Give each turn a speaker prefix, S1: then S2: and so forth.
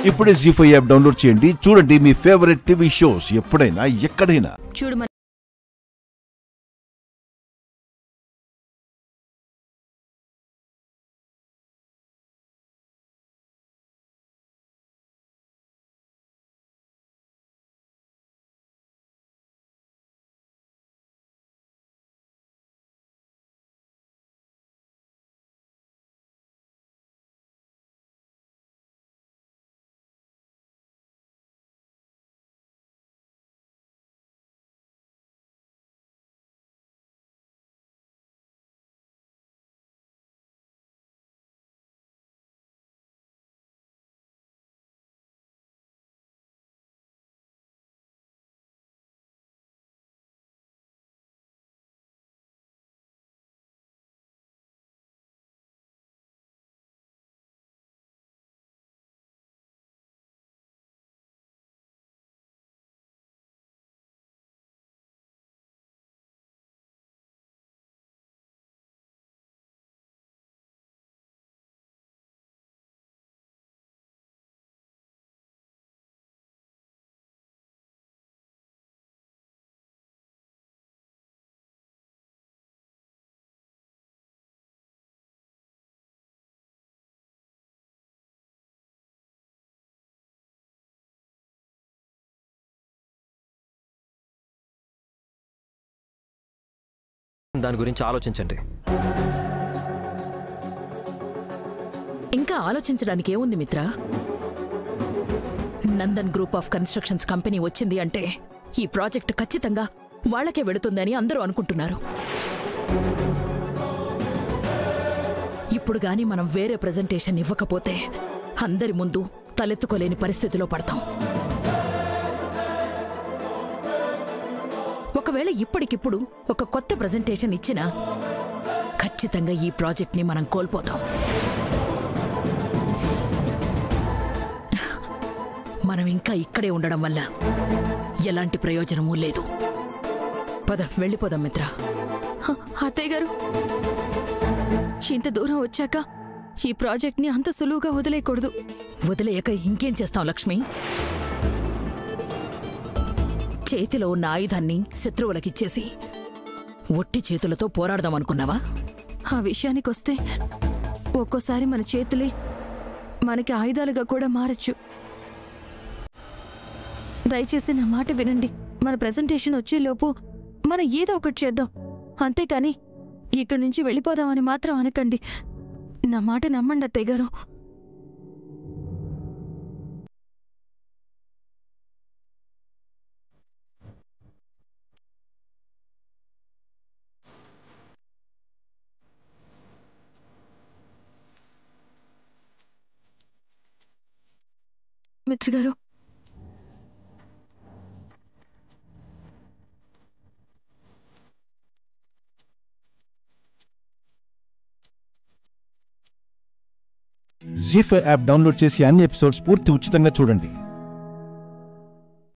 S1: ఇప్పుడే జీ5 app download చేయండి. చూడండి మీ ఫేవరెట్ టీవీ షోస్ ఎప్పుడైనా ఎక్కడైనా.
S2: దాని గురించి ఆలోచించండి.
S3: ఇంకా ఆలోచించడానికి ఏముంది మిత్ర? Nandan group of constructions company వచ్చింది అంటే ఈ ప్రాజెక్టు ఖచ్చితంగా వాళ్లకే వెళుతుందని అందరూ అనుకుంటున్నారు. ఇప్పుడు గాని మనం వేరే ప్రెజెంటేషన్ ఇవ్వకపోతే అందరి ముందు తలెత్తుకోలేని పరిస్థితిలో పడతాం. ఒకవేళ ఇప్పటికిప్పుడు ఒక కొత్త ప్రెజెంటేషన్ ఇచ్చినా ఖచ్చితంగా ఈ ప్రాజెక్ట్ ని మనం కోల్పోతాం. మనం ఇంకా ఇక్కడే ఉండడం వల్ల ఎలాంటి ప్రయోజనమూ లేదు. పద వెళ్ళిపోదాం మిత్ర.
S4: అత్తయ్య గారు, ఇంత దూరం వచ్చాక ఈ ప్రాజెక్ట్ ని అంత సులువుగా వదిలేయకూడదు.
S3: వదిలేయక ఇంకేం చేస్తాం లక్ష్మి? చేతిలో ఉన్న ఆయుధాన్ని శత్రువులకిచ్చేసి ఒట్టి చేతులతో పోరాడదామనుకున్నావా?
S4: ఆ విషయానికొస్తే ఒక్కోసారి మన చేతులే మనకి ఆయుధాలుగా కూడా మారచ్చు. దయచేసి నా మాట వినండి. మన ప్రెజెంటేషన్ వచ్చేలోపు మనం ఏదో ఒకటి చేద్దాం. అంతేకాని ఇక్కడి నుంచి వెళ్ళిపోదామని మాత్రం అనకండి. నా మాట నమ్మండి అత్తయ్య గారు. మిత్ర గారు,
S1: జీ5 యాప్ డౌన్లోడ్ చేసి అన్ని ఎపిసోడ్స్ పూర్తి ఉచితంగా చూడండి.